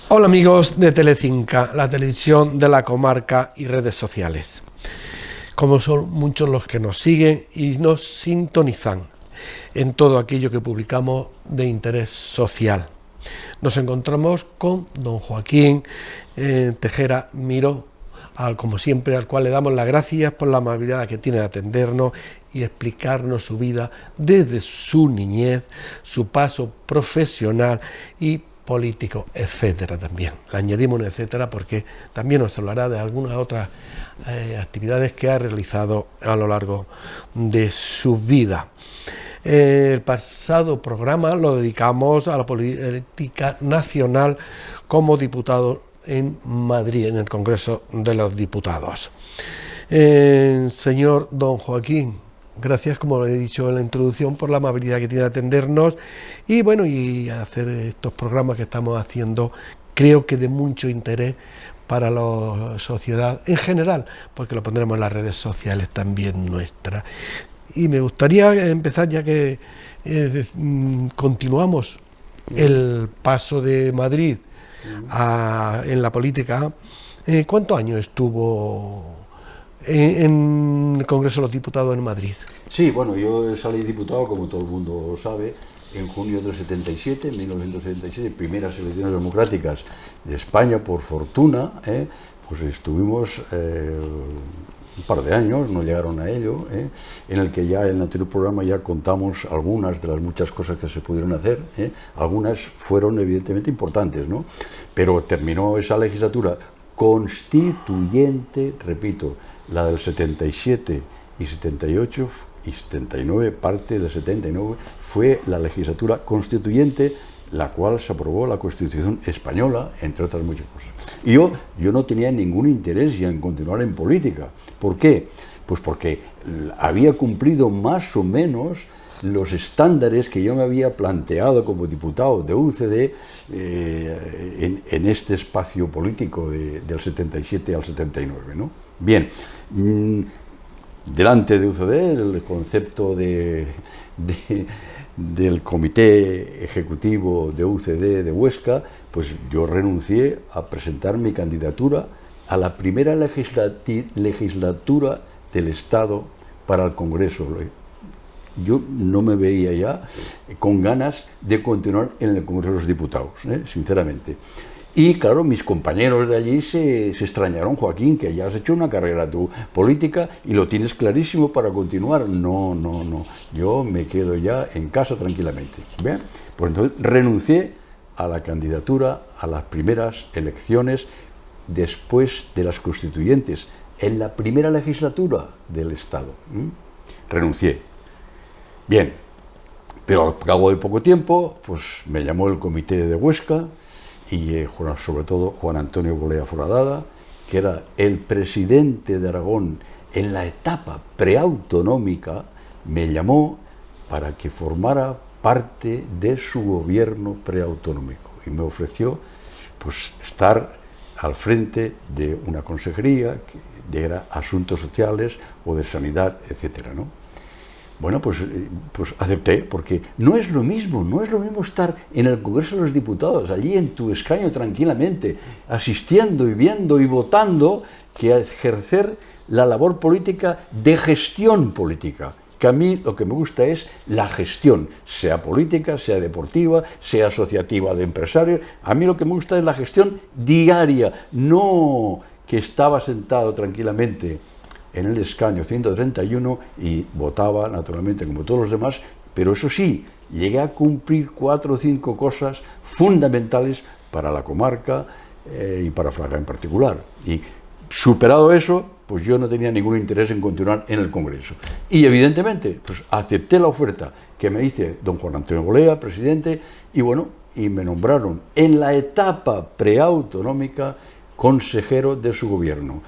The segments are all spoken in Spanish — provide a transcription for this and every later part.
Hola amigos de Telecinca, la televisión de la comarca y redes sociales. Como son muchos los que nos siguen y nos sintonizan en todo aquello que publicamos de interés social. Nos encontramos con don Joaquín Tejera Miró, como siempre, al cual le damos las gracias por la amabilidad que tiene de atendernos y explicarnos su vida desde su niñez, su paso profesional y político, etcétera. También le añadimos un etcétera porque también nos hablará de algunas otras actividades que ha realizado a lo largo de su vida. El pasado programa lo dedicamos a la política nacional como diputado en Madrid, en el Congreso de los Diputados. Señor don Joaquín, gracias, como le he dicho en la introducción, por la amabilidad que tiene de atendernos y bueno, y hacer estos programas que estamos haciendo, creo que de mucho interés para la sociedad en general, porque lo pondremos en las redes sociales también nuestras. Y me gustaría empezar, ya que continuamos el paso de Madrid en la política. ¿Cuántos años estuvo en el Congreso de los Diputados en Madrid? Sí, bueno, yo salí diputado, como todo el mundo sabe, en junio del 77, 1977, primeras elecciones democráticas de España, por fortuna, pues estuvimos un par de años, no llegaron a ello, en el que ya en el anterior programa ya contamos algunas de las muchas cosas que se pudieron hacer, algunas fueron evidentemente importantes, ¿no? Pero terminó esa legislatura constituyente, repito, la del 77 y 78 y 79, parte del 79, fue la legislatura constituyente, la cual se aprobó la Constitución española, entre otras muchas cosas. Y yo no tenía ningún interés ya en continuar en política. ¿Por qué? Pues porque había cumplido más o menos los estándares que yo me había planteado como diputado de UCD en este espacio político del 77 al 79, ¿no? Bien, delante de UCD, el concepto del Comité Ejecutivo de UCD de Huesca, pues yo renuncié a presentar mi candidatura a la primera legislatura del Estado para el Congreso. Yo no me veía ya con ganas de continuar en el Congreso de los Diputados, sinceramente. Y claro, mis compañeros de allí se extrañaron: Joaquín, que ya has hecho una carrera tu política y lo tienes clarísimo para continuar. No, yo me quedo ya en casa tranquilamente. ¿Bien? Pues entonces renuncié a la candidatura a las primeras elecciones después de las constituyentes, en la primera legislatura del Estado. Renuncié. Bien, pero al cabo de poco tiempo, pues me llamó el Comité de Huesca, y sobre todo Juan Antonio Bolea Foradada, que era el presidente de Aragón en la etapa preautonómica, me llamó para que formara parte de su gobierno preautonómico y me ofreció pues estar al frente de una consejería que era asuntos sociales o de sanidad, etcétera, ¿no? Bueno, pues acepté, porque no es lo mismo estar en el Congreso de los Diputados, allí en tu escaño tranquilamente, asistiendo y viendo y votando, que ejercer la labor política de gestión política, que a mí lo que me gusta es la gestión, sea política, sea deportiva, sea asociativa de empresarios. A mí lo que me gusta es la gestión diaria, no que estaba sentado tranquilamente en el escaño 131 y votaba naturalmente como todos los demás, pero eso sí, llegué a cumplir 4 o 5 cosas fundamentales para la comarca y para Fraga en particular. Y superado eso, pues yo no tenía ningún interés en continuar en el Congreso. Y evidentemente, pues acepté la oferta que me hice don Juan Antonio Bolea, presidente, y bueno, y me nombraron en la etapa preautonómica consejero de su gobierno,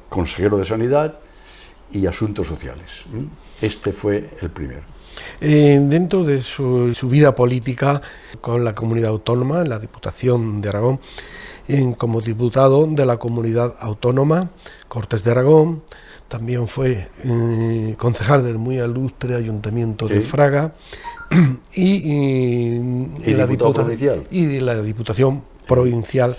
consejero de Sanidad y Asuntos Sociales. Este fue el primero. Dentro de su vida política con la comunidad autónoma, en la Diputación de Aragón, como diputado de la comunidad autónoma Cortes de Aragón, también fue concejal del muy ilustre Ayuntamiento de Fraga, y la diputado provincial. Y de la Diputación Provincial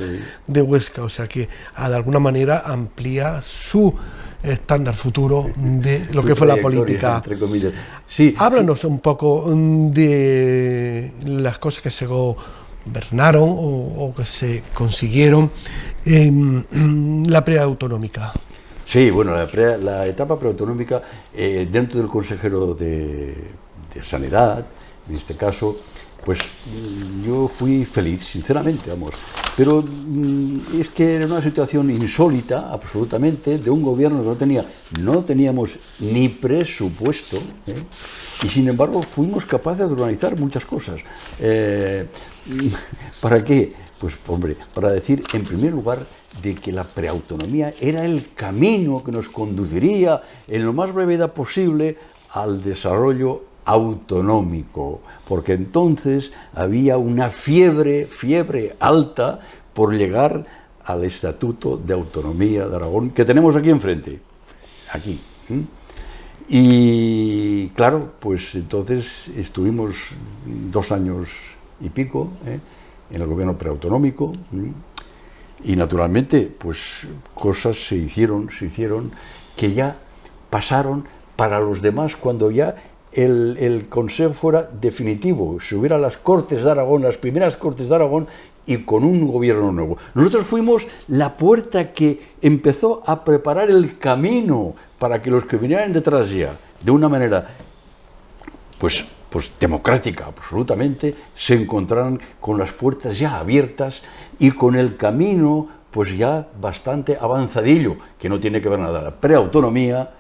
de Huesca, o sea que de alguna manera amplía su estándar futuro de lo que fue la política. Entre comillas. Sí, Háblanos un poco de las cosas que se gobernaron o que se consiguieron en la preautonómica. Sí, bueno, la etapa preautonómica, dentro del consejero de Sanidad, en este caso, pues yo fui feliz, sinceramente, vamos. Pero es que era una situación insólita, absolutamente, de un gobierno que no teníamos ni presupuesto, y sin embargo fuimos capaces de organizar muchas cosas. ¿Para qué? Pues, hombre, para decir, en primer lugar, de que la preautonomía era el camino que nos conduciría en lo más brevedad posible al desarrollo autonómico, porque entonces había una fiebre alta por llegar al Estatuto de Autonomía de Aragón, que tenemos aquí enfrente, aquí. Y claro, pues entonces estuvimos 2 años y pico en el gobierno preautonómico, y naturalmente pues cosas se hicieron que ya pasaron para los demás cuando ya el Consejo fuera definitivo, se hubiera las Cortes de Aragón, las primeras Cortes de Aragón, y con un gobierno nuevo. Nosotros fuimos la puerta que empezó a preparar el camino para que los que vinieran detrás ya, de una manera pues democrática absolutamente, se encontraran con las puertas ya abiertas y con el camino pues ya bastante avanzadillo, que no tiene que ver nada la preautonomía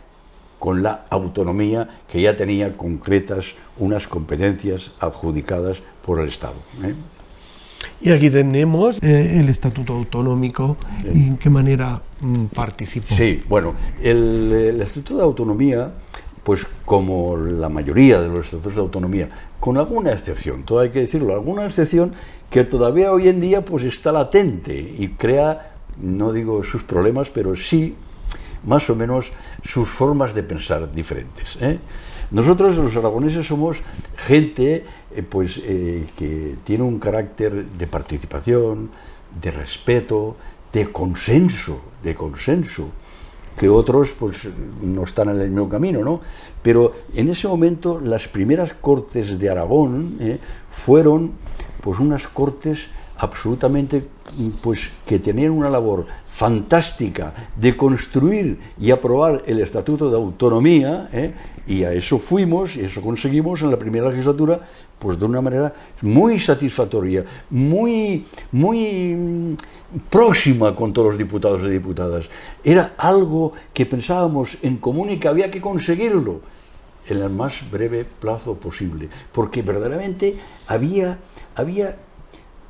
con la autonomía, que ya tenía concretas unas competencias adjudicadas por el Estado. Y aquí tenemos el Estatuto Autonómico y en qué manera participó. Sí, bueno, el Estatuto de Autonomía, pues como la mayoría de los estatutos de autonomía, con alguna excepción, todo hay que decirlo, alguna excepción que todavía hoy en día pues está latente y crea, no digo sus problemas, pero sí más o menos sus formas de pensar diferentes. Nosotros los aragoneses somos gente que tiene un carácter de participación, de respeto, de consenso, que otros pues no están en el mismo camino, ¿no? Pero en ese momento las primeras Cortes de Aragón fueron pues unas Cortes absolutamente pues que tenían una labor fantástica de construir y aprobar el Estatuto de Autonomía, y a eso fuimos y eso conseguimos en la primera legislatura pues de una manera muy satisfactoria, muy próxima con todos los diputados y diputadas. Era algo que pensábamos en común y que había que conseguirlo en el más breve plazo posible, porque verdaderamente había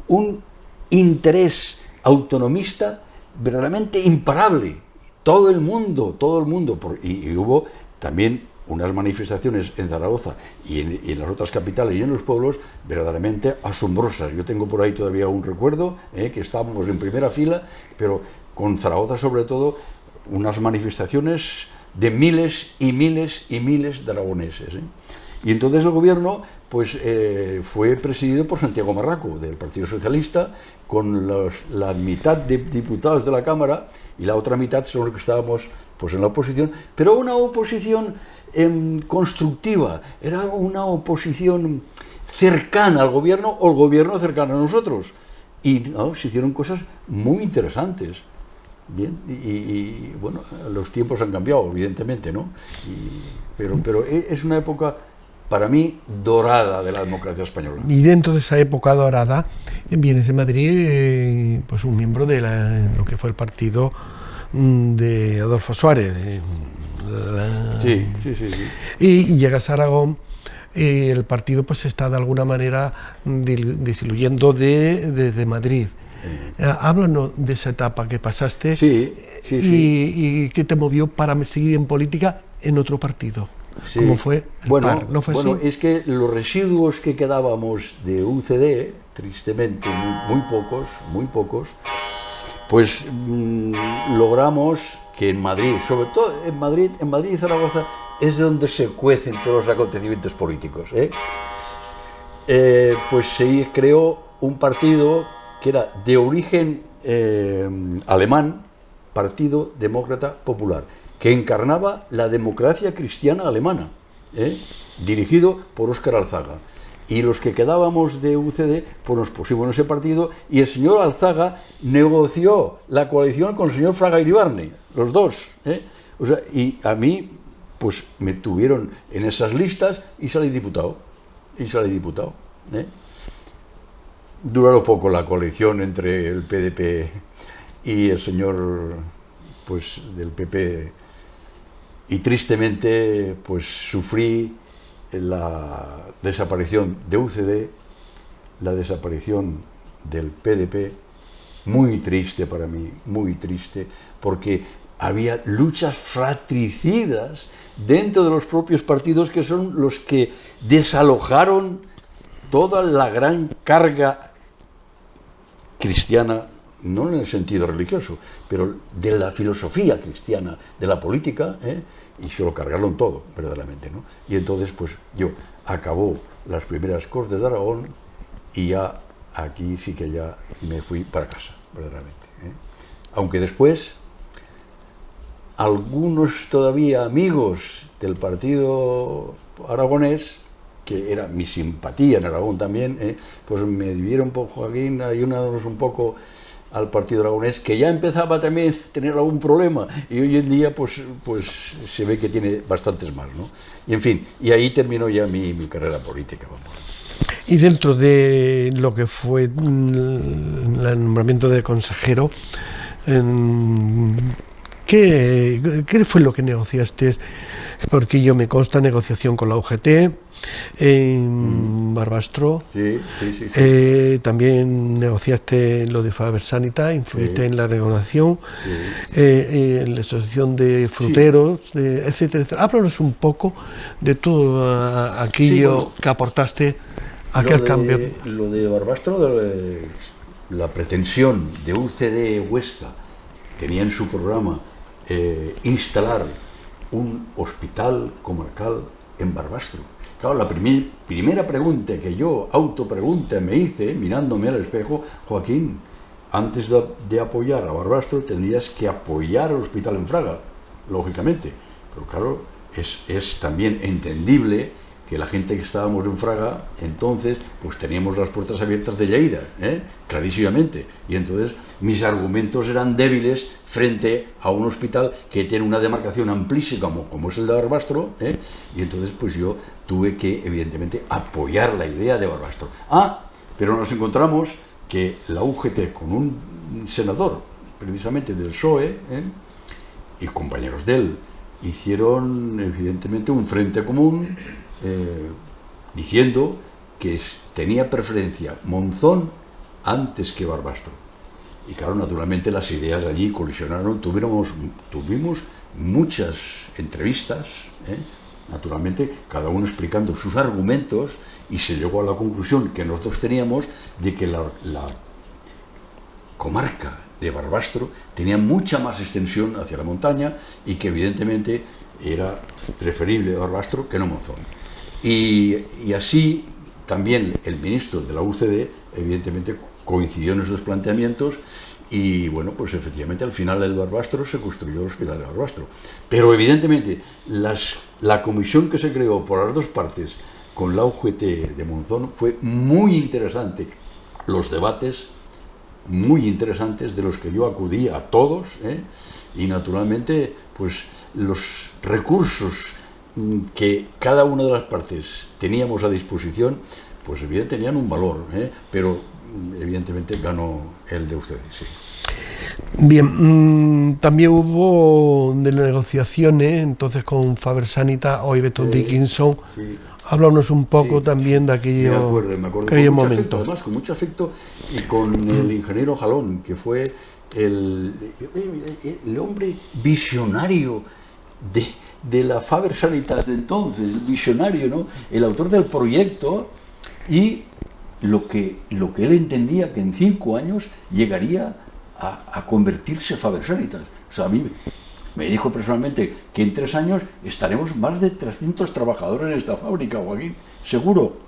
un interés autonomista verdaderamente imparable. Todo el mundo, y hubo también unas manifestaciones en Zaragoza y en las otras capitales y en los pueblos verdaderamente asombrosas. Yo tengo por ahí todavía un recuerdo, que estábamos en primera fila, pero con Zaragoza sobre todo, unas manifestaciones de miles y miles y miles de aragoneses. Y entonces el gobierno pues fue presidido por Santiago Marraco, del Partido Socialista, con la mitad de diputados de la Cámara y la otra mitad son los que estábamos pues en la oposición, pero una oposición constructiva, era una oposición cercana al gobierno o el gobierno cercano a nosotros. Y se hicieron cosas muy interesantes. Bien, y bueno, los tiempos han cambiado, evidentemente, ¿no? Pero es una época, para mí, dorada de la democracia española. Y dentro de esa época dorada, vienes en Madrid, pues un miembro de lo que fue el partido de Adolfo Suárez. Sí. Y llegas a Aragón, el partido pues está de alguna manera desiluyendo desde Madrid. Háblanos de esa etapa que pasaste y qué te movió para seguir en política en otro partido. Sí. ¿Cómo fue el PAR? ¿No fue así? Es que los residuos que quedábamos de UCD, tristemente muy pocos, pues logramos que en Madrid, sobre todo en Madrid y Zaragoza, es donde se cuecen todos los acontecimientos políticos. pues se creó un partido que era de origen alemán, Partido Demócrata Popular, que encarnaba la democracia cristiana alemana, dirigido por Óscar Alzaga. Y los que quedábamos de UCD, pues nos pusimos en ese partido, y el señor Alzaga negoció la coalición con el señor Fraga Iribarne, los dos. O sea, y a mí, pues me tuvieron en esas listas y salí diputado. Duró poco la coalición entre el PDP y el señor, pues, del PP, y tristemente, pues, sufrí la desaparición de UCD, la desaparición del PDP, muy triste para mí, muy triste, porque había luchas fratricidas dentro de los propios partidos, que son los que desalojaron toda la gran carga cristiana, no en el sentido religioso, pero de la filosofía cristiana, de la política, y se lo cargaron todo, verdaderamente, ¿no? Y entonces, pues yo acabó las primeras Cortes de Aragón y ya aquí sí que ya me fui para casa, verdaderamente. Aunque después algunos todavía amigos del partido aragonés, que era mi simpatía en Aragón también, pues me dieron un poco, Joaquín, ayúdanos un poco al partido aragonés, que ya empezaba también a tener algún problema, y hoy en día pues se ve que tiene bastantes más, ¿no? Y en fin, y ahí terminó ya mi carrera política, vamos. Y dentro de lo que fue el nombramiento de consejero, ¿qué fue lo que negociaste? Porque yo me consta negociación con la UGT, en Barbastro. Sí. También negociaste lo de Faber Sanita, influiste en la negociación, en la asociación de fruteros, etcétera, etcétera. Háblanos un poco de todo aquello que aportaste a aquel cambio. Lo de Barbastro, la pretensión de UCD Huesca, tenía en su programa instalar un hospital comarcal en Barbastro. Claro, la primera pregunta que yo, autopregunta, me hice, mirándome al espejo: Joaquín, antes de apoyar a Barbastro, tendrías que apoyar al hospital en Fraga, lógicamente. Pero claro, es también entendible que la gente que estábamos en Fraga, entonces, pues teníamos las puertas abiertas de Lleida, clarísimamente. Y entonces mis argumentos eran débiles frente a un hospital que tiene una demarcación amplísima, como es el de Barbastro, y entonces pues yo tuve que, evidentemente, apoyar la idea de Barbastro. Pero nos encontramos que la UGT, con un senador, precisamente del PSOE, y compañeros de él, hicieron, evidentemente, un frente común, diciendo que tenía preferencia Monzón antes que Barbastro. Y claro, naturalmente las ideas allí colisionaron, tuvimos muchas entrevistas, naturalmente cada uno explicando sus argumentos, y se llegó a la conclusión que nosotros teníamos de que la comarca de Barbastro tenía mucha más extensión hacia la montaña y que evidentemente era preferible Barbastro que no Monzón. Y así también el ministro de la UCD, evidentemente, coincidió en esos planteamientos, y bueno, pues efectivamente al final del Barbastro se construyó el hospital de Barbastro. Pero evidentemente la comisión que se creó por las dos partes con la UGT de Monzón fue muy interesante. Los debates muy interesantes, de los que yo acudí a todos, y naturalmente pues los recursos que cada una de las partes teníamos a disposición, pues evidentemente tenían un valor, pero evidentemente ganó el de ustedes. Sí. Bien, también hubo de negociaciones entonces con Faber Sanita o Iveton Dickinson. Sí. Háblanos un poco también de aquello, me acuerdo aquellos con momentos. Además, con mucho afecto, y con el ingeniero Jalón, que fue el hombre visionario de la Faber Sanitas de entonces, visionario, ¿no? El autor del proyecto, y lo que él entendía que en 5 años llegaría a convertirse Faber Sanitas. O sea, a mí me dijo personalmente que en 3 años estaremos más de 300 trabajadores en esta fábrica, Joaquín, seguro.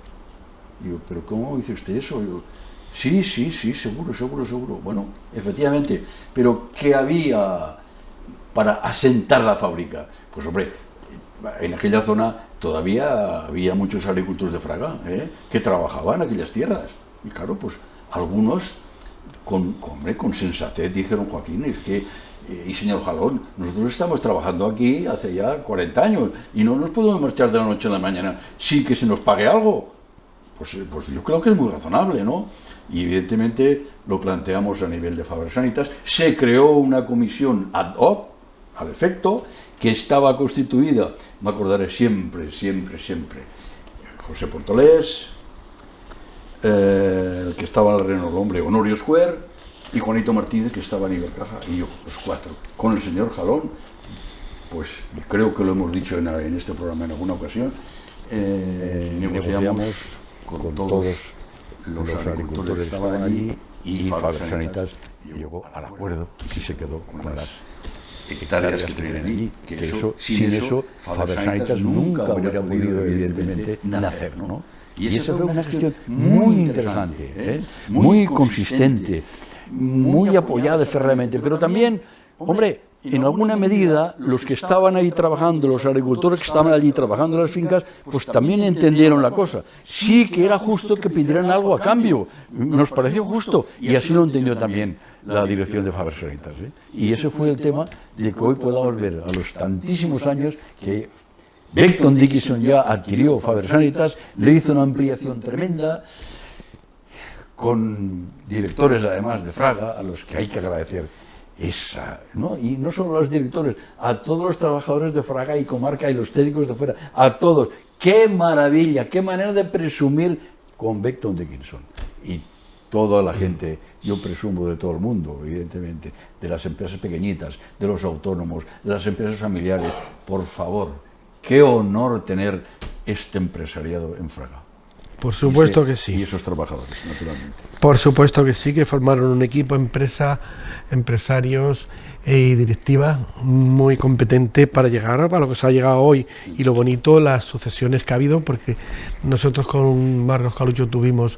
Digo, ¿pero cómo dice usted eso? Digo, sí, sí, sí, seguro, seguro, seguro. Bueno, efectivamente, pero ¿qué había para asentar la fábrica? Pues hombre, en aquella zona todavía había muchos agricultores de Fraga, que trabajaban en aquellas tierras. Y claro, pues algunos con sensatez dijeron, Joaquín, es que, y señor Jalón, nosotros estamos trabajando aquí hace ya 40 años y no nos podemos marchar de la noche a la mañana sin que se nos pague algo. Pues yo creo que es muy razonable, ¿no? Y evidentemente lo planteamos a nivel de Fabres Sanitas. Se creó una comisión ad hoc, al efecto, que estaba constituida, me acordaré siempre, siempre, siempre, José Portolés, el que estaba en el Reino del Hombre, Honorio Square, y Juanito Martínez, que estaba en Ibercaja, y yo, los cuatro, con el señor Jalón. Pues creo que lo hemos dicho en este programa en alguna ocasión, negociamos con todos los agricultores que estaban allí, y Fabres Sanitas llegó al acuerdo y se quedó con las hectáreas que tenían allí, que eso, sin eso Fabres Sanitas nunca habría podido evidentemente nacer, ¿no? Y esa fue una gestión muy interesante, muy consistente, muy apoyada ferreamente, pero también, hombre, en alguna medida los que estaban ahí trabajando, los agricultores que estaban allí trabajando en las fincas, pues también entendieron la cosa. Sí que era justo que pidieran algo a cambio, nos pareció justo, y así lo entendió también la dirección de Fabres Sanitas. Y ese fue el tema de que hoy podamos ver a los tantísimos años que Becton Dickinson ya adquirió Fabres Sanitas, le hizo una ampliación tremenda, con directores además de Fraga, a los que hay que agradecer esa, ¿no? Y no solo a los directores, a todos los trabajadores de Fraga y comarca y los técnicos de fuera, a todos. ¡Qué maravilla! ¡Qué manera de presumir con Becton Dickinson! Y toda la gente, yo presumo de todo el mundo, evidentemente, de las empresas pequeñitas, de los autónomos, de las empresas familiares. Por favor, qué honor tener este empresariado en Fraga. Por supuesto que sí. Y esos trabajadores, naturalmente. Por supuesto que sí, que formaron un equipo, empresarios y directivas muy competente para llegar a lo que se ha llegado hoy. Y lo bonito, las sucesiones que ha habido, porque nosotros con Marcos Calucho tuvimos,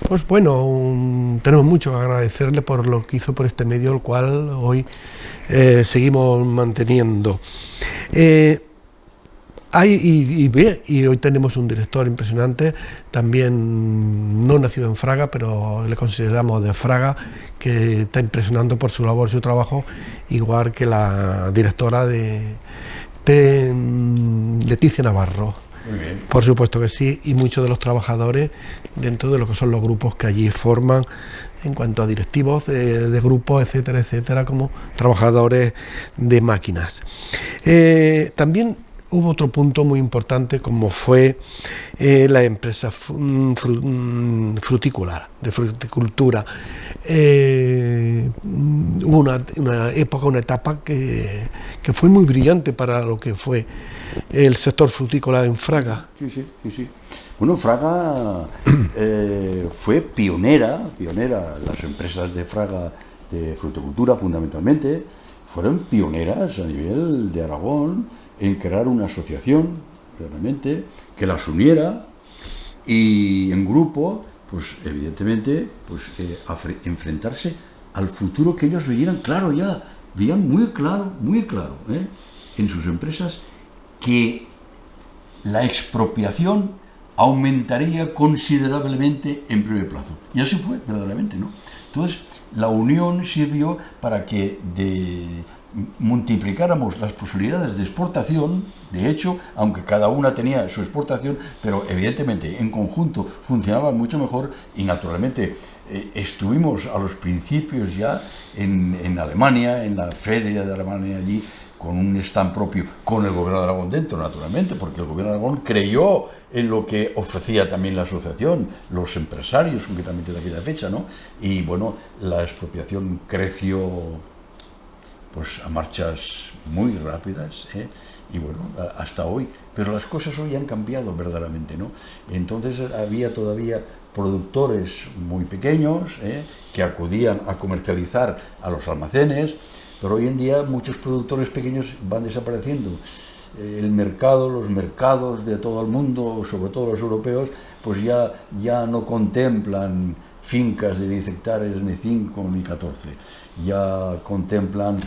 pues bueno, tenemos mucho que agradecerle por lo que hizo por este medio, el cual hoy seguimos manteniendo. Y hoy tenemos un director impresionante, también no nacido en Fraga, pero le consideramos de Fraga, que está impresionando por su labor, su trabajo, igual que la directora de Leticia Navarro. Muy bien. Por supuesto que sí, y muchos de los trabajadores dentro de lo que son los grupos que allí forman, en cuanto a directivos de grupos, etcétera, etcétera, como trabajadores de máquinas. También hubo otro punto muy importante, como fue la empresa frutícola, de fruticultura. Hubo una etapa que fue muy brillante para lo que fue el sector frutícola en Fraga. Sí, sí, sí, sí. Bueno, Fraga fue pionera, las empresas de Fraga de fruticultura fundamentalmente, fueron pioneras a nivel de Aragón en crear una asociación, realmente, que las uniera y en grupo, pues evidentemente, pues enfrentarse al futuro que ellos veían claro ya, veían muy claro, en sus empresas, que la expropiación aumentaría considerablemente en breve plazo. Y así fue, verdaderamente, ¿no? Entonces, la unión sirvió para que multiplicáramos las posibilidades de exportación. De hecho, aunque cada una tenía su exportación, pero evidentemente en conjunto funcionaban mucho mejor, y naturalmente estuvimos a los principios ya en Alemania, en la feria de Alemania allí, con un stand propio, con el gobierno de Aragón dentro, naturalmente, porque el gobierno de Aragón creyó en lo que ofrecía también la asociación, los empresarios, concretamente de aquella fecha, ¿no? Y bueno, la expropiación creció pues a marchas muy rápidas, y bueno, hasta hoy. Pero las cosas hoy han cambiado verdaderamente, ¿no? Entonces había todavía productores muy pequeños, que acudían a comercializar a los almacenes, pero hoy en día muchos productores pequeños van desapareciendo. El mercado, los mercados de todo el mundo, sobre todo los europeos, pues ya no contemplan fincas de 10 hectáreas, ni 5 ni 14, ya contemplan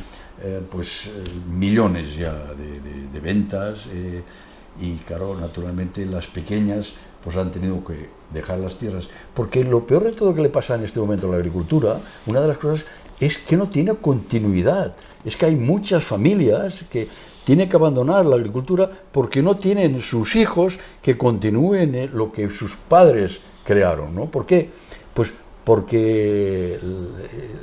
millones ya de ventas, y claro, naturalmente las pequeñas pues han tenido que dejar las tierras, porque lo peor de todo que le pasa en este momento a la agricultura, una de las cosas es que no tiene continuidad, es que hay muchas familias que tienen que abandonar la agricultura porque no tienen sus hijos que continúen lo que sus padres crearon, ¿no? ¿Por qué? Pues porque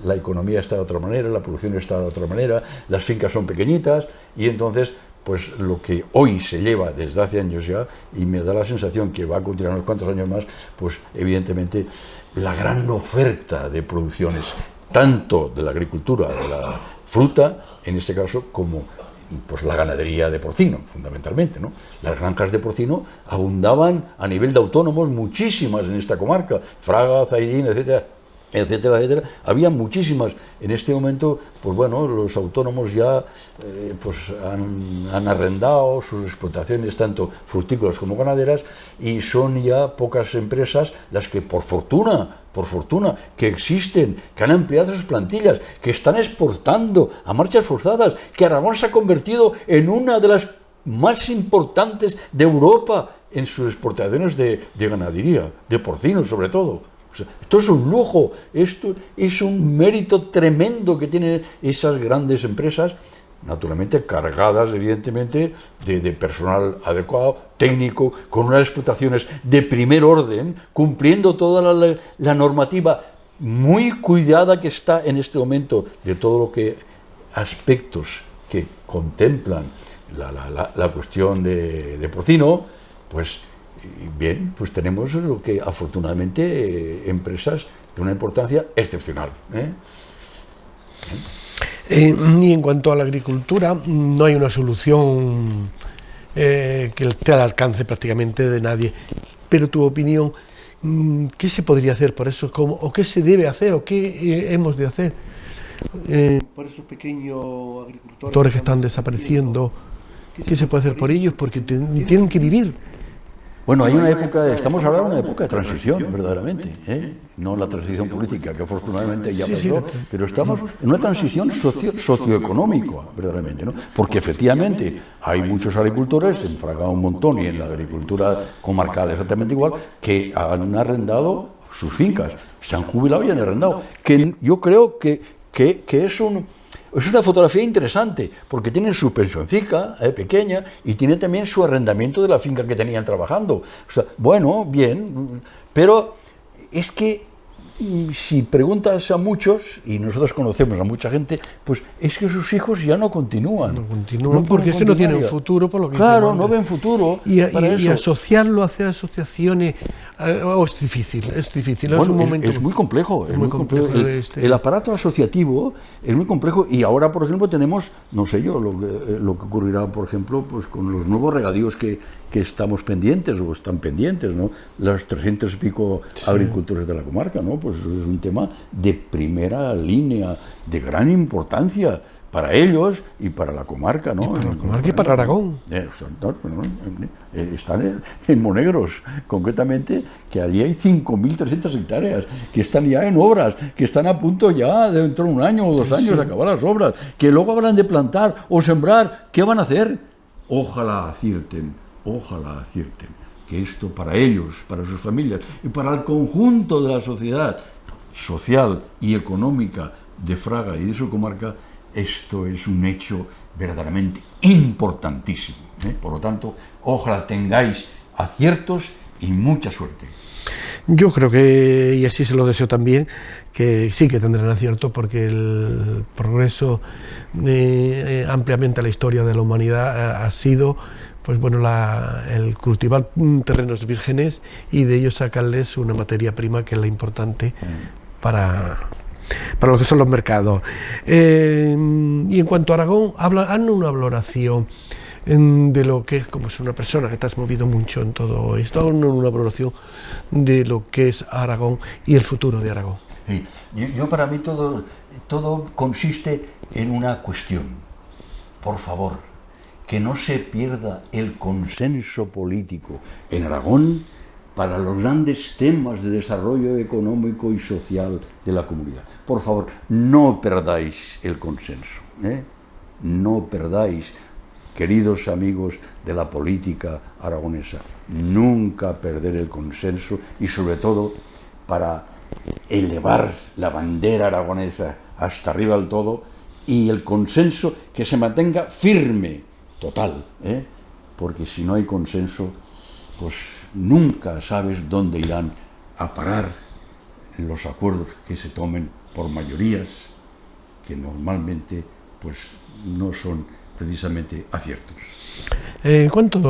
la economía está de otra manera, la producción está de otra manera, las fincas son pequeñitas, y entonces pues lo que hoy se lleva desde hace años ya, y me da la sensación que va a continuar unos cuantos años más, pues evidentemente la gran oferta de producciones, tanto de la agricultura, de la fruta, en este caso, como pues la ganadería de porcino, fundamentalmente, ¿no? Las granjas de porcino abundaban a nivel de autónomos muchísimas en esta comarca, Fraga, Zaidín, etcétera, etcétera, etcétera. Había muchísimas. En este momento, pues bueno, los autónomos ya han arrendado sus explotaciones, tanto frutícolas como ganaderas, y son ya pocas empresas las que, por fortuna, que existen, que han ampliado sus plantillas, que están exportando a marchas forzadas, que Aragón se ha convertido en una de las más importantes de Europa en sus exportaciones de ganadería, de porcino sobre todo. O sea, esto es un lujo, esto es un mérito tremendo que tienen esas grandes empresas, naturalmente cargadas, evidentemente, de personal adecuado, técnico, con unas explotaciones de primer orden, cumpliendo toda la normativa muy cuidada que está en este momento de todo lo que aspectos que contemplan la cuestión de porcino, pues bien, pues tenemos lo que afortunadamente empresas de una importancia excepcional. Y en cuanto a la agricultura, no hay una solución que esté al alcance prácticamente de nadie. Pero tu opinión, ¿qué se podría hacer por eso? ¿O qué se debe hacer? ¿O qué hemos de hacer? Por esos pequeños agricultores que están desapareciendo, ¿qué se puede hacer por ellos? Porque tienen que vivir. Bueno, hay una época, estamos hablando de una época de transición, verdaderamente, no la transición política, que afortunadamente ya pasó, pero estamos en una transición socioeconómica, verdaderamente, ¿no? Porque efectivamente hay muchos agricultores, en Fraga un montón y en la agricultura comarcal exactamente igual, que han arrendado sus fincas, se han jubilado y han arrendado, que yo creo que es una fotografía interesante, porque tienen su pensioncica pequeña y tiene también su arrendamiento de la finca que tenían trabajando. O sea, bueno, bien, pero es que si preguntas a muchos, y nosotros conocemos a mucha gente, pues es que sus hijos ya no continúan. No continúan porque es que no tienen futuro, por lo que claro, no ven futuro. Y asociarlo, hacer asociaciones, es difícil. Bueno, es un momento es muy complejo. Es muy complejo. El aparato asociativo es muy complejo, y ahora, por ejemplo, tenemos, no sé yo, lo que ocurrirá, por ejemplo, pues con los nuevos regadíos que estamos pendientes o están pendientes, ¿no? Los 300 y pico agricultores de la comarca, ¿no? Pues es un tema de primera línea, de gran importancia para ellos y para la comarca, ¿no? Y para la comarca y para Aragón. Están en Monegros, concretamente, que allí hay 5.300 hectáreas, que están ya en obras, que están a punto ya dentro de un año o 2 años de acabar las obras, que luego habrán de plantar o sembrar. ¿Qué van a hacer? Ojalá acierten, que esto para ellos, para sus familias y para el conjunto de la sociedad social y económica de Fraga y de su comarca, esto es un hecho verdaderamente importantísimo. Por lo tanto, ojalá tengáis aciertos y mucha suerte. Yo creo que, y así se lo deseo también, que sí que tendrán acierto, porque el progreso ampliamente a la historia de la humanidad ha sido, pues bueno, el cultivar terrenos vírgenes y de ellos sacarles una materia prima que es la importante para lo que son los mercados. Y en cuanto a Aragón, haznos una valoración de lo que es, como es una persona que te has movido mucho en todo esto, haznos una valoración de lo que es Aragón y el futuro de Aragón. Sí. Yo para mí todo consiste en una cuestión. Por favor, que no se pierda el consenso político en Aragón para los grandes temas de desarrollo económico y social de la comunidad. Por favor, no perdáis el consenso, ¿eh? No perdáis, queridos amigos de la política aragonesa, nunca perder el consenso y sobre todo para elevar la bandera aragonesa hasta arriba del todo y el consenso que se mantenga firme, total, ¿eh? Porque si no hay consenso, pues nunca sabes dónde irán a parar los acuerdos que se tomen por mayorías que normalmente pues no son precisamente aciertos. ¿Cuántos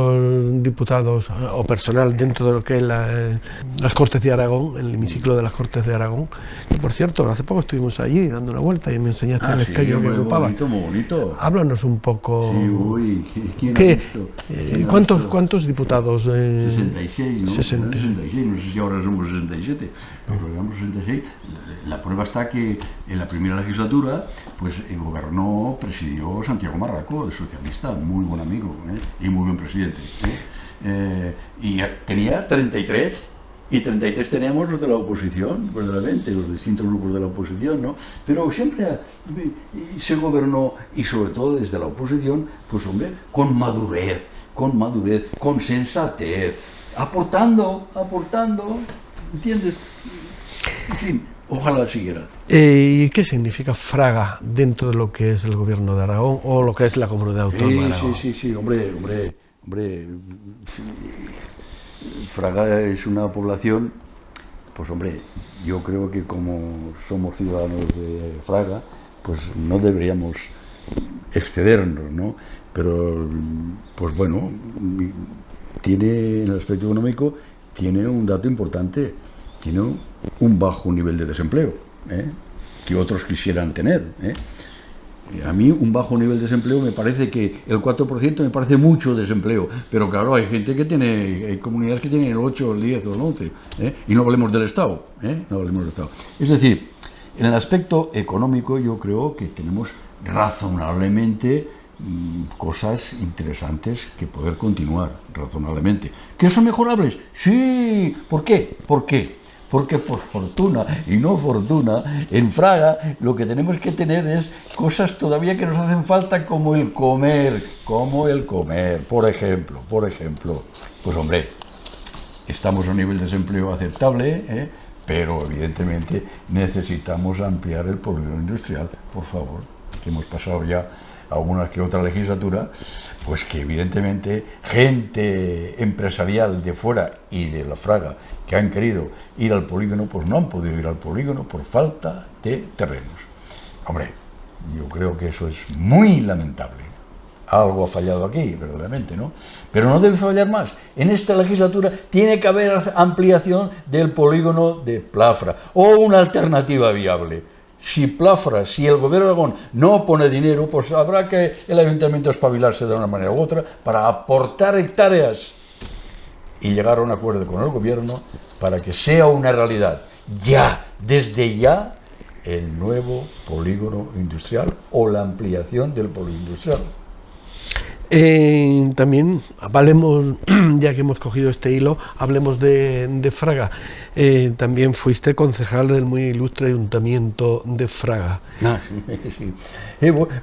diputados o personal dentro de lo que es las Cortes de Aragón, el hemiciclo de las Cortes de Aragón? Y por cierto, hace poco estuvimos allí dando una vuelta y me enseñaste el escaño que ocupaba. Muy bonito. Háblanos un poco. Sí, uy, ¿quién ha visto? ¿Cuántos diputados? 66, ¿no? 66, no sé si ahora somos 67, pero digamos 66. La prueba está que en la primera legislatura, pues gobernó, presidió Santiago Marraco, de socialista, muy buen amigo, ¿eh? Y muy buen presidente, ¿eh? Y tenía 33, y 33 teníamos los de la oposición, verdaderamente, los distintos grupos de la oposición, ¿no? Pero siempre se gobernó, y sobre todo desde la oposición, pues hombre, con madurez, con sensatez, aportando, ¿entiendes? En fin, ojalá siguiera. ¿Y qué significa Fraga dentro de lo que es el gobierno de Aragón o lo que es la comunidad autónoma de Aragón? Sí, hombre. Fraga es una población, pues hombre, yo creo que como somos ciudadanos de Fraga, pues no deberíamos excedernos, ¿no? Pero, pues bueno, tiene, en el aspecto económico, tiene un dato importante, tiene un bajo nivel de desempleo, ¿eh? Que otros quisieran tener, ¿eh? A mí un bajo nivel de desempleo me parece que el 4% me parece mucho desempleo, pero claro, hay gente que tiene, hay comunidades que tienen el 8, el 10 o el 11, ¿eh? Y no hablemos del Estado, no hablemos del Estado. Es decir, en el aspecto económico yo creo que tenemos razonablemente cosas interesantes que poder continuar razonablemente. ¿Que son mejorables? Sí. ¿Por qué? Porque por fortuna y no fortuna, en Fraga lo que tenemos que tener es cosas todavía que nos hacen falta como el comer, por ejemplo. Pues hombre, estamos a un nivel de desempleo aceptable, pero evidentemente necesitamos ampliar el polígono industrial, por favor, que hemos pasado ya alguna que otra legislatura, pues que evidentemente gente empresarial de fuera y de la Fraga que han querido ir al polígono, pues no han podido ir al polígono por falta de terrenos. Hombre, yo creo que eso es muy lamentable. Algo ha fallado aquí, verdaderamente, ¿no? Pero no debe fallar más. En esta legislatura tiene que haber ampliación del polígono de Plafra o una alternativa viable. Si Plafra, si el gobierno de Aragón no pone dinero, pues habrá que el ayuntamiento espabilarse de una manera u otra para aportar hectáreas y llegar a un acuerdo con el gobierno para que sea una realidad ya, desde ya, el nuevo polígono industrial o la ampliación del polígono industrial. También hablemos, ya que hemos cogido este hilo, hablemos de Fraga. También fuiste concejal del muy ilustre ayuntamiento de Fraga. Sí.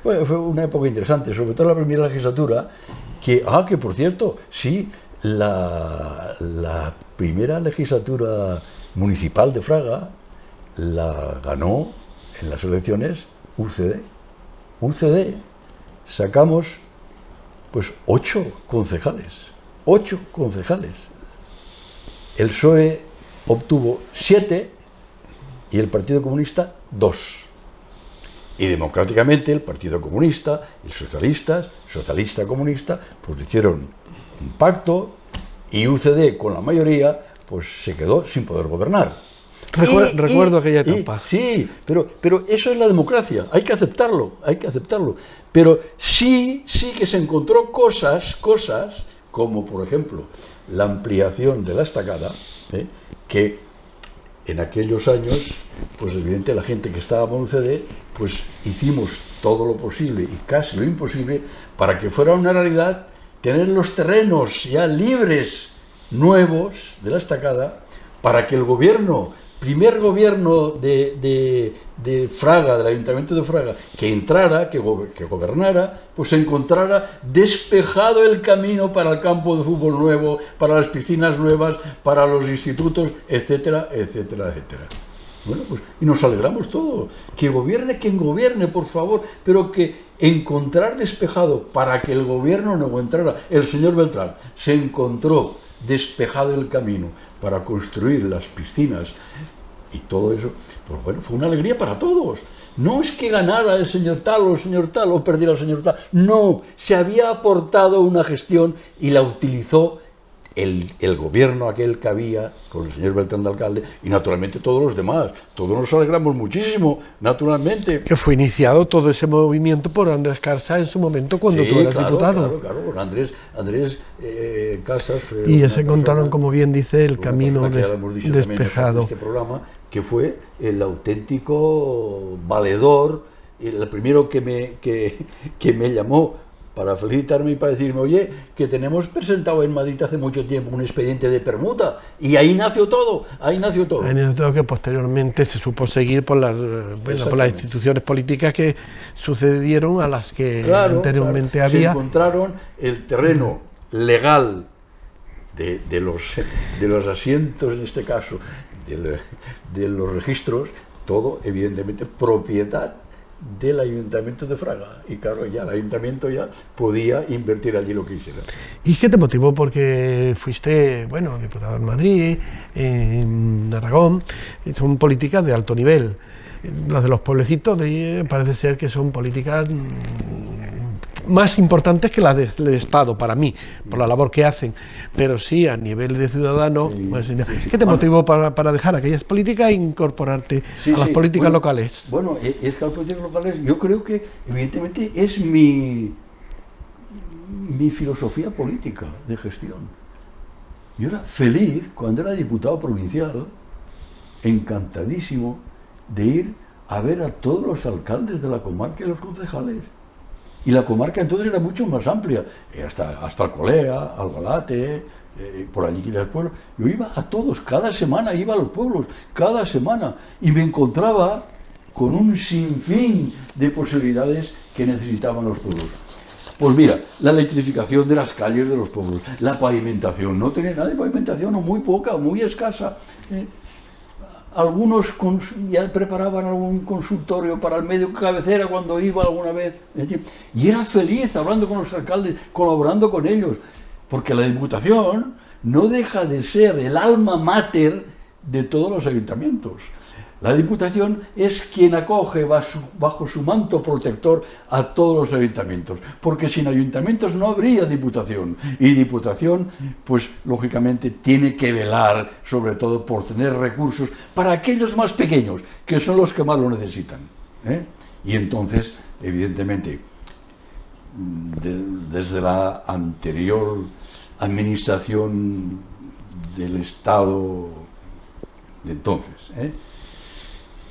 Fue una época interesante, sobre todo la primera legislatura, que por cierto, sí, la primera legislatura municipal de Fraga la ganó en las elecciones UCD. Sacamos pues 8 concejales. El PSOE obtuvo 7 y el Partido Comunista 2. Y democráticamente el Partido Comunista, el socialista comunista, pues hicieron un pacto y UCD con la mayoría pues se quedó sin poder gobernar. Recuerdo aquella etapa. Sí, pero eso es la democracia, hay que aceptarlo. Pero sí que se encontró cosas como, por ejemplo, la ampliación de la estacada, que en aquellos años, pues evidentemente la gente que estaba en UCD, pues hicimos todo lo posible y casi lo imposible para que fuera una realidad tener los terrenos ya libres nuevos de la Estacada para que el primer gobierno de Fraga, del Ayuntamiento de Fraga, que entrara, que gobernara, pues se encontrara despejado el camino para el campo de fútbol nuevo, para las piscinas nuevas, para los institutos, etcétera, etcétera, etcétera. Bueno, pues, y nos alegramos todo. Que gobierne quien gobierne, por favor, pero que encontrar despejado para que el gobierno nuevo entrara, el señor Beltrán se encontró despejado el camino para construir las piscinas y todo eso, pues bueno, fue una alegría para todos. No es que ganara el señor tal o perdiera el señor tal, no, se había aportado una gestión y la utilizó el gobierno aquel que había con el señor Beltrán de alcalde y naturalmente todos los demás. Todos nos alegramos muchísimo, naturalmente. Que fue iniciado todo ese movimiento por Andrés Casas en su momento cuando tú eras diputado. Claro, Andrés Casas fue y ya se contaron, como bien dice, el camino despejado. Este programa, que fue el auténtico valedor, el primero que me llamó para felicitarme y para decirme, oye, que tenemos presentado en Madrid hace mucho tiempo un expediente de permuta, y ahí nació todo, Ahí nació todo que posteriormente se supo seguir por las instituciones políticas que sucedieron a las que anteriormente había. Se encontraron el terreno legal de los asientos, en este caso, de los registros, todo evidentemente propiedad del Ayuntamiento de Fraga, y claro, ya el Ayuntamiento ya podía invertir allí lo que quisiera. ¿Y qué te motivó? Porque fuiste, diputado en Madrid, en Aragón, son políticas de alto nivel. Las de los pueblecitos parece ser que son políticas más importantes que las del Estado, para mí, por la labor que hacen, pero sí a nivel de ciudadano. ¿Qué te motivó para dejar aquellas políticas e incorporarte a las políticas locales? Bueno, es que las políticas locales yo creo que evidentemente es mi filosofía política de gestión. Yo era feliz cuando era diputado provincial, encantadísimo de ir a ver a todos los alcaldes de la comarca y los concejales. Y la comarca entonces era mucho más amplia, hasta Alcolea, Algalate, por allí que los pueblos. Yo iba a todos, cada semana iba a los pueblos, cada semana, y me encontraba con un sinfín de posibilidades que necesitaban los pueblos. Pues mira, la electrificación de las calles de los pueblos, la pavimentación, no tenía nada de pavimentación, o muy poca, o muy escasa. Algunos ya preparaban algún consultorio para el medio cabecera cuando iba alguna vez, y era feliz hablando con los alcaldes, colaborando con ellos, porque la Diputación no deja de ser el alma mater de todos los ayuntamientos. La Diputación es quien acoge bajo su manto protector a todos los ayuntamientos, porque sin ayuntamientos no habría Diputación, y Diputación, pues lógicamente tiene que velar sobre todo por tener recursos para aquellos más pequeños, que son los que más lo necesitan, Y entonces, evidentemente, desde la anterior administración del Estado de entonces,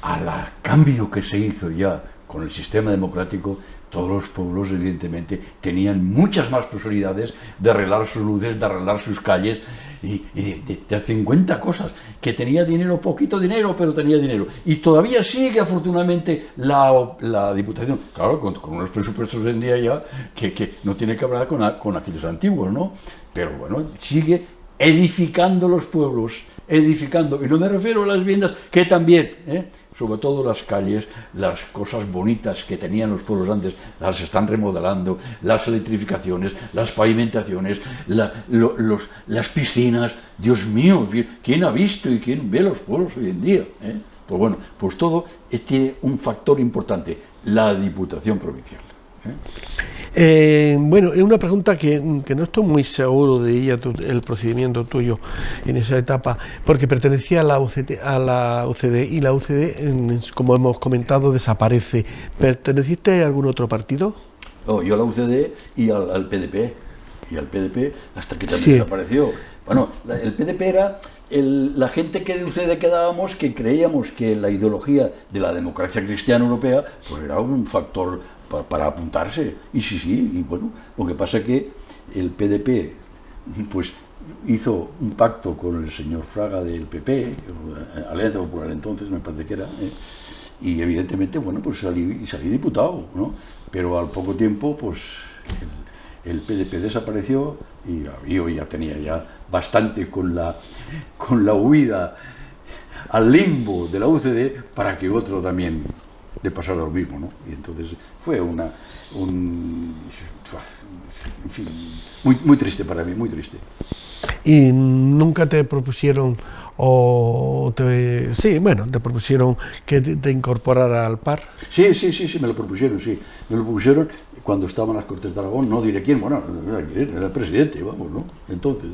al cambio que se hizo ya con el sistema democrático, todos los pueblos evidentemente tenían muchas más posibilidades de arreglar sus luces, de arreglar sus calles y de 50 cosas, que tenía dinero, poquito dinero, pero tenía dinero. Y todavía sigue afortunadamente la Diputación, claro, con unos presupuestos hoy en día ya que no tiene que hablar con aquellos antiguos, ¿no? Pero bueno, sigue edificando los pueblos, edificando, y no me refiero a las viviendas, que también, sobre todo las calles, las cosas bonitas que tenían los pueblos antes, las están remodelando, las electrificaciones, las pavimentaciones, las piscinas. Dios mío, ¿quién ha visto y quién ve los pueblos hoy en día? Pues bueno, pues todo tiene un factor importante, la Diputación Provincial. Es una pregunta que no estoy muy seguro de ella, el procedimiento tuyo en esa etapa, porque pertenecía a la UCD y la UCD, como hemos comentado, desaparece. ¿Perteneciste a algún otro partido? No, yo a la UCD y al PDP, hasta que también desapareció. Bueno, el PDP era la gente que de UCD quedábamos, que creíamos que la ideología de la democracia cristiana europea pues era un factor para apuntarse, y sí, y bueno, lo que pasa es que el PDP pues hizo un pacto con el señor Fraga del PP, Alianza Popular entonces, me parece que era, y evidentemente, bueno, pues salí diputado, ¿no? Pero al poco tiempo, pues el PDP desapareció y yo ya tenía ya bastante con la huida al limbo de la UCD para que otro también le pasara lo mismo, ¿no? Y entonces fue en fin, muy triste para mí, muy triste. ¿Y nunca te propusieron te propusieron que te incorporara al PAR? Sí, me lo propusieron, sí. Me lo propusieron cuando estaban las Cortes de Aragón, no diré quién, bueno, era el presidente, vamos, ¿no? Entonces,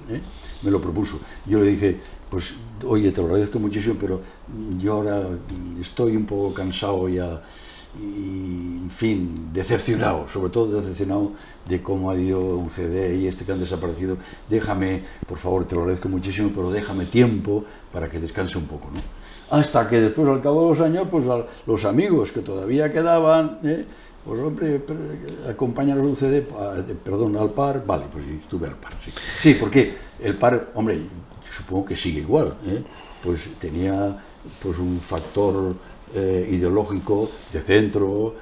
me lo propuso. Yo le dije, pues, oye, te lo agradezco muchísimo, pero yo ahora estoy un poco cansado ya y, en fin, decepcionado, sobre todo decepcionado de cómo ha ido UCD y que han desaparecido. Déjame, por favor, te lo agradezco muchísimo, pero déjame tiempo para que descanse un poco, ¿no? Hasta que después, al cabo de los años, pues los amigos que todavía quedaban, pues hombre, acompañar a UCD, al PAR, vale, pues estuve al PAR, sí. Sí, porque el PAR, hombre, supongo que sigue igual, pues tenía pues un factor ideológico de centro,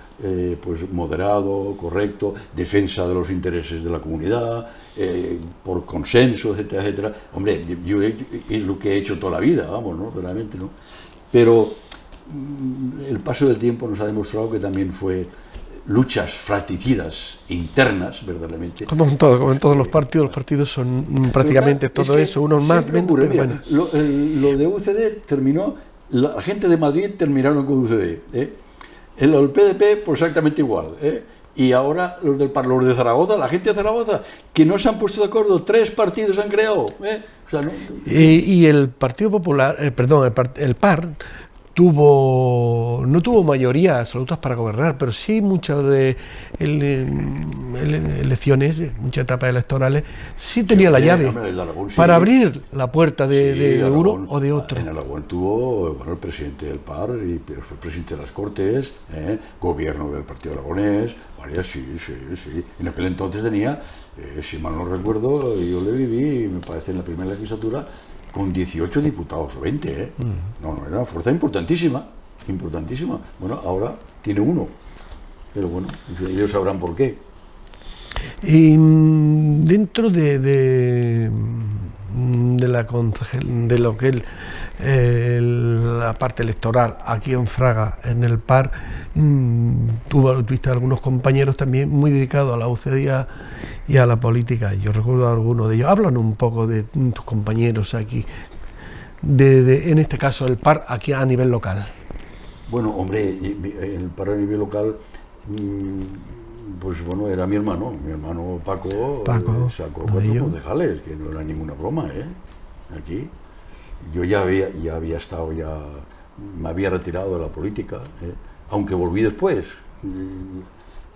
pues moderado, correcto, defensa de los intereses de la comunidad, por consenso, etcétera, etcétera. Hombre, yo es lo que he hecho toda la vida, vamos, ¿no? Realmente, ¿no? Pero el paso del tiempo nos ha demostrado que también fue luchas fratricidas internas, verdaderamente. Como en todos los partidos son prácticamente todo eso, unos más, menos, pero bueno. Lo de UCD terminó, la gente de Madrid terminaron con UCD, el PDP pues exactamente igual, y ahora los de Zaragoza, la gente de Zaragoza, que no se han puesto de acuerdo, 3 partidos han creado, o sea, y el Partido Popular, el PAR no tuvo mayoría absolutas para gobernar, pero sí muchas de elecciones, muchas etapas electorales, sí tenía la llave para abrir la puerta de uno o de otro. En Aragón tuvo, bueno, el presidente del PAR, pero fue presidente de las Cortes, gobierno del Partido Aragonés, varias, sí. En aquel entonces tenía, si mal no recuerdo, yo le viví, me parece, en la primera legislatura, con 18 diputados o 20, No, era una fuerza importantísima. Bueno, ahora tiene 1, pero bueno, ellos sabrán por qué. Y dentro de lo que la parte electoral aquí en Fraga, en el PAR, tuviste algunos compañeros también muy dedicados a la UCD y a la política. Yo recuerdo a algunos de ellos. Hablan un poco de tus compañeros aquí, en este caso el PAR aquí a nivel local. Bueno, hombre, el PAR a nivel local, pues bueno, era mi hermano Paco sacó 4 concejales, que no era ninguna broma, aquí. Yo ya había estado, me había retirado de la política, aunque volví después,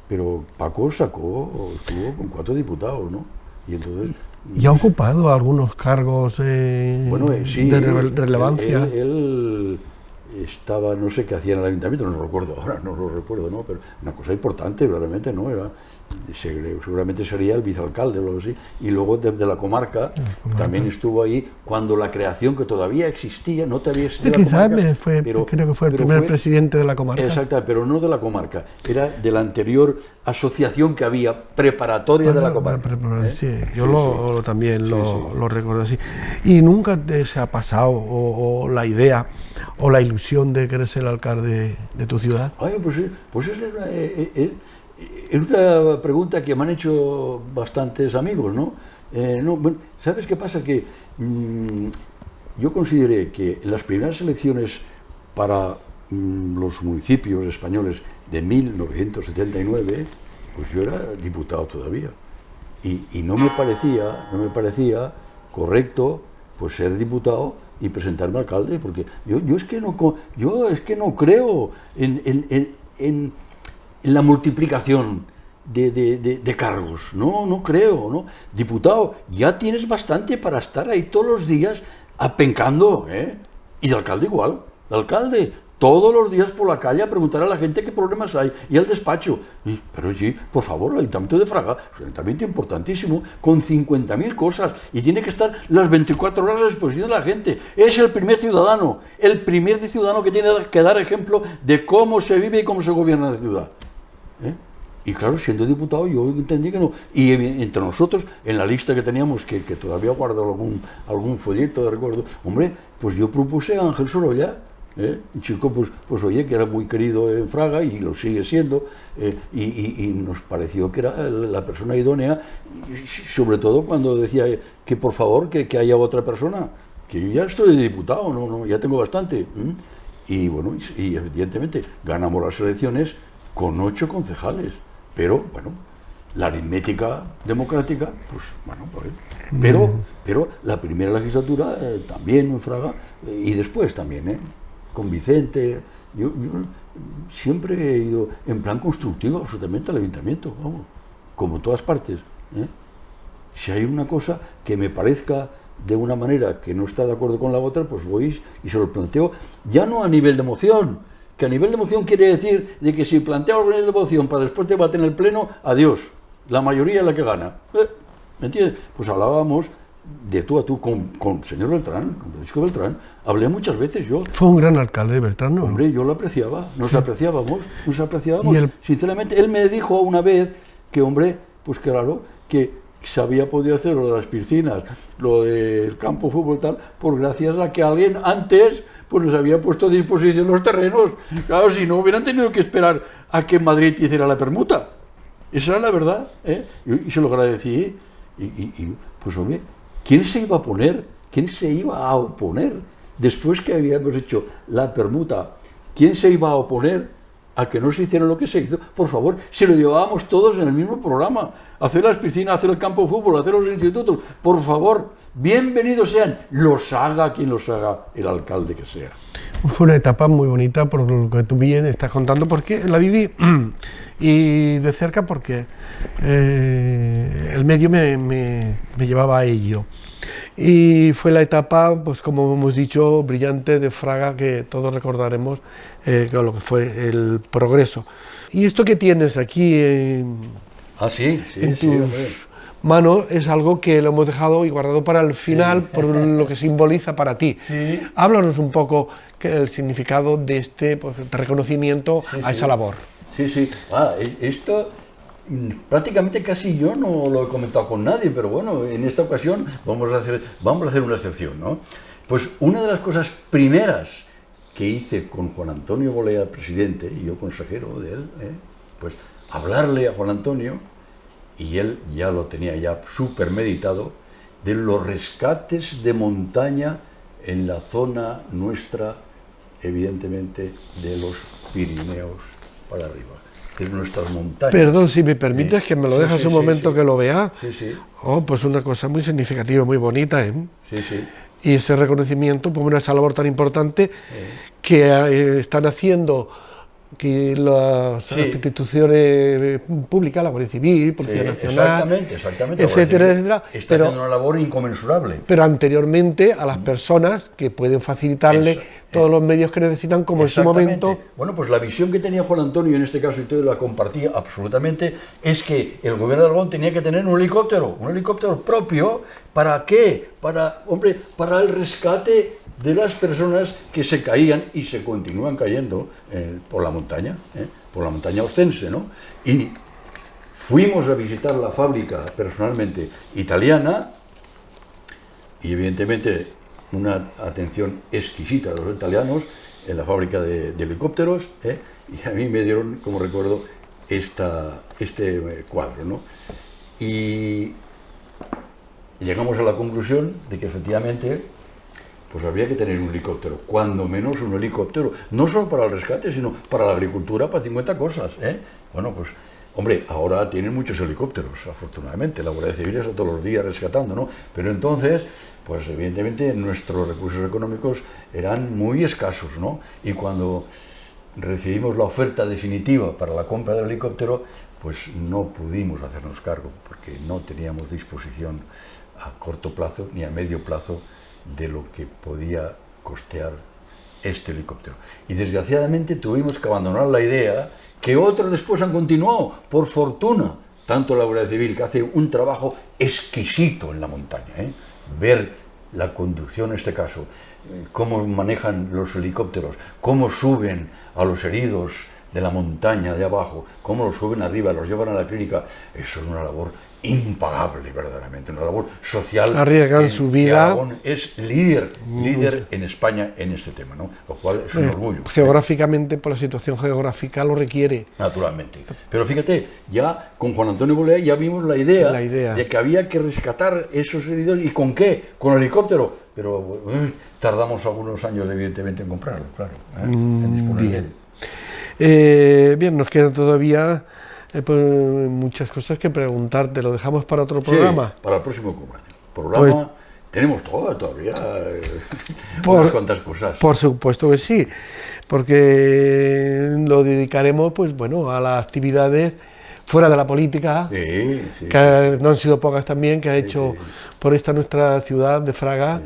pero Paco estuvo con 4 diputados, ¿no? Y entonces... ¿Y ha ocupado algunos cargos sí, de relevancia? Él estaba, no sé qué hacía en el ayuntamiento, no lo recuerdo ahora, ¿no? Pero una cosa importante, realmente, ¿no? Seguramente sería el vicealcalde o algo así, y luego desde la comarca también estuvo ahí cuando la creación, que todavía existía, no te había existido la comarca, creo que fue el primer presidente de la comarca. Exacto, pero no de la comarca, era de la anterior asociación que había preparatoria de la comarca. Yo también lo recuerdo así. ¿Y nunca te se ha pasado o la idea o la ilusión de querer ser el alcalde de tu ciudad? Pues es una pregunta que me han hecho bastantes amigos, ¿no? Bueno, ¿sabes qué pasa? Que yo consideré que en las primeras elecciones para los municipios españoles de 1979, pues yo era diputado todavía. Y no me parecía correcto pues ser diputado y presentarme alcalde, porque yo es que no creo en la multiplicación de cargos, no creo, ¿no? Diputado, ya tienes bastante para estar ahí todos los días apencando, y de alcalde igual, de alcalde, todos los días por la calle a preguntar a la gente qué problemas hay, y al despacho. Pero sí, por favor, el Ayuntamiento de Fraga es un ayuntamiento importantísimo, con 50.000 cosas, y tiene que estar las 24 horas a disposición de la gente. Es el primer ciudadano que tiene que dar ejemplo de cómo se vive y cómo se gobierna la ciudad. Y claro, siendo diputado yo entendí que no. Y entre nosotros, en la lista que teníamos, que todavía guardo algún folleto de recuerdo, hombre, pues yo propuse a Ángel Sorolla, un chico, pues oye, que era muy querido en Fraga y lo sigue siendo, y nos pareció que era la persona idónea, sobre todo cuando decía que por favor que haya otra persona, que yo ya estoy de diputado, no, ya tengo bastante. Y bueno, y evidentemente ganamos las elecciones con 8 concejales. Pero, bueno, la aritmética democrática, pues, bueno, pero la primera legislatura también en Fraga, y después también, con Vicente, yo siempre he ido en plan constructivo absolutamente al ayuntamiento, vamos, como todas partes. Si hay una cosa que me parezca de una manera que no está de acuerdo con la otra, pues voy y se lo planteo, ya no a nivel de moción, que a nivel de moción quiere decir de que si planteo algo de moción para después debatir en el pleno, adiós, la mayoría es la que gana. ¿Me entiendes? Pues hablábamos de tú a tú con el señor Beltrán, con Francisco Beltrán, hablé muchas veces yo. Fue un gran alcalde, Beltrán, ¿no? Hombre, yo lo apreciaba, nos apreciábamos. ¿Y Sinceramente, él me dijo una vez que, hombre, pues claro, que se había podido hacer lo de las piscinas, lo del campo de fútbol y tal, por gracias a que alguien antes pues nos había puesto a disposición los terrenos. Claro, si no hubieran tenido que esperar a que Madrid hiciera la permuta. Esa era la verdad, y se lo agradecí. Y pues hombre, ¿quién se iba a oponer? ¿Quién se iba a oponer? Después que habíamos hecho la permuta, ¿quién se iba a oponer a que no se hiciera lo que se hizo? Por favor, si lo llevábamos todos en el mismo programa, hacer las piscinas, hacer el campo de fútbol, hacer los institutos, por favor, bienvenidos sean, los haga quien los haga, el alcalde que sea. Fue una etapa muy bonita por lo que tú bien estás contando, porque la viví y de cerca porque el medio me llevaba a ello. Y fue la etapa, pues como hemos dicho, brillante de Fraga, que todos recordaremos con lo que fue el progreso. ¿Y esto que tienes aquí en tus manos es algo que lo hemos dejado y guardado para el final, por lo que simboliza para ti? Sí. Háblanos un poco el significado de este reconocimiento a esa labor. Sí. Esto prácticamente casi yo no lo he comentado con nadie, pero bueno, en esta ocasión vamos a hacer una excepción, ¿no? Pues una de las cosas primeras que hice con Juan Antonio Bolea, presidente, y yo consejero de él, pues hablarle a Juan Antonio, y él ya lo tenía ya súper meditado, de los rescates de montaña en la zona nuestra, evidentemente, de los Pirineos para arriba, de nuestras montañas. Perdón, si me permites que me lo dejas un momento que lo vea. Sí. Oh, pues una cosa muy significativa, muy bonita, ¿eh? Sí. Y ese reconocimiento por esa labor tan importante que están haciendo que las instituciones públicas, la Guardia Civil, Policía Nacional, exactamente, etcétera, está haciendo una labor inconmensurable. Pero anteriormente a las personas que pueden facilitarle todos los medios que necesitan, como en su momento. Bueno, pues la visión que tenía Juan Antonio en este caso, y todo la compartía absolutamente, es que el gobierno de Aragón tenía que tener un helicóptero propio. ¿Para qué? Para el rescate de las personas que se caían y se continúan cayendo por la montaña ostense, ¿no? Y fuimos a visitar la fábrica personalmente italiana y evidentemente una atención exquisita de los italianos en la fábrica de helicópteros, y a mí me dieron, como recuerdo, este cuadro, ¿no? Y llegamos a la conclusión de que efectivamente pues habría que tener un helicóptero, cuando menos un helicóptero, no solo para el rescate, sino para la agricultura, para 50 cosas, Bueno, pues, hombre, ahora tienen muchos helicópteros, afortunadamente, la Guardia Civil está todos los días rescatando, ¿no? Pero entonces, pues evidentemente nuestros recursos económicos eran muy escasos, ¿no? Y cuando recibimos la oferta definitiva para la compra del helicóptero, pues no pudimos hacernos cargo, porque no teníamos disposición a corto plazo ni a medio plazo de lo que podía costear este helicóptero. Y desgraciadamente tuvimos que abandonar la idea, que otros después han continuado, por fortuna, tanto la Guardia Civil, que hace un trabajo exquisito en la montaña, ver la conducción en este caso, cómo manejan los helicópteros, cómo suben a los heridos de la montaña de abajo, cómo los suben arriba, los llevan a la clínica. Eso es una labor impagable, verdaderamente, una labor social. Arriesgan su vida. Aragón es líder en España en este tema, ¿no? Lo cual es un orgullo. Geográficamente, por la situación geográfica, lo requiere. Naturalmente. Pero fíjate, ya con Juan Antonio Bolea ya vimos la idea de que había que rescatar esos heridos. ¿Y con qué? Con helicóptero. Pero tardamos algunos años, evidentemente, en comprarlo, claro. En disponer de él. Bien, nos quedan todavía pues, muchas cosas que preguntarte. ¿Lo dejamos para otro programa? Sí, para el próximo programa. Tenemos todavía unas cuantas cosas. Por supuesto que sí, porque lo dedicaremos pues bueno a las actividades fuera de la política, que no han sido pocas también, que ha hecho por esta nuestra ciudad de Fraga.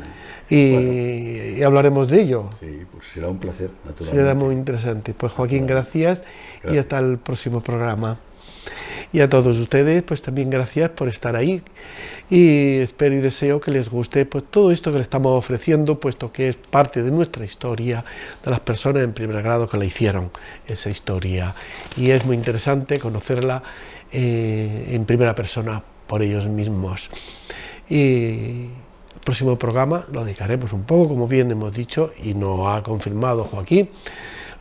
Y hablaremos de ello. Sí, pues será un placer, naturalmente. Será muy interesante. Pues Joaquín, gracias y hasta el próximo programa. Y a todos ustedes, pues también gracias por estar ahí. Y espero y deseo que les guste pues todo esto que les estamos ofreciendo, puesto que es parte de nuestra historia, de las personas en primer grado que la hicieron, esa historia. Y es muy interesante conocerla en primera persona por ellos mismos. Y el próximo programa lo dedicaremos un poco, como bien hemos dicho, y nos ha confirmado Joaquín,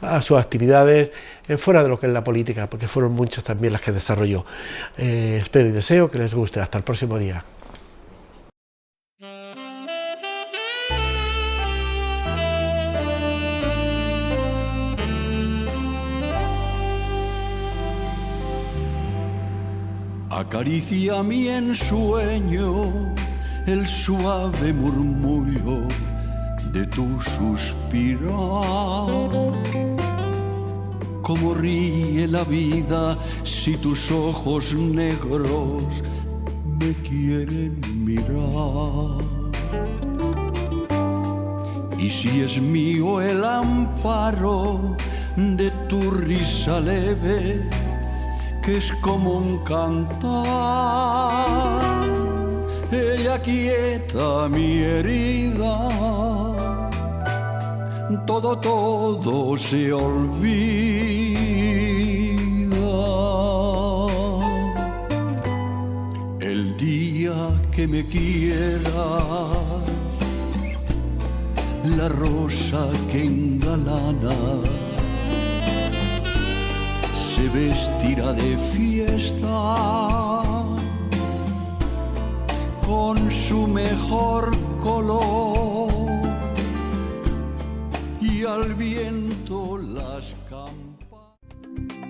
a sus actividades fuera de lo que es la política, porque fueron muchas también las que desarrolló. Espero y deseo que les guste. Hasta el próximo día. Acaricia mi ensueño el suave murmullo de tu suspirar. Cómo ríe la vida si tus ojos negros me quieren mirar. Y si es mío el amparo de tu risa leve, que es como un cantar, ella quieta mi herida, todo se olvida. El día que me quieras, la rosa que engalana se vestirá de fiesta con su mejor color, y al viento las campanas.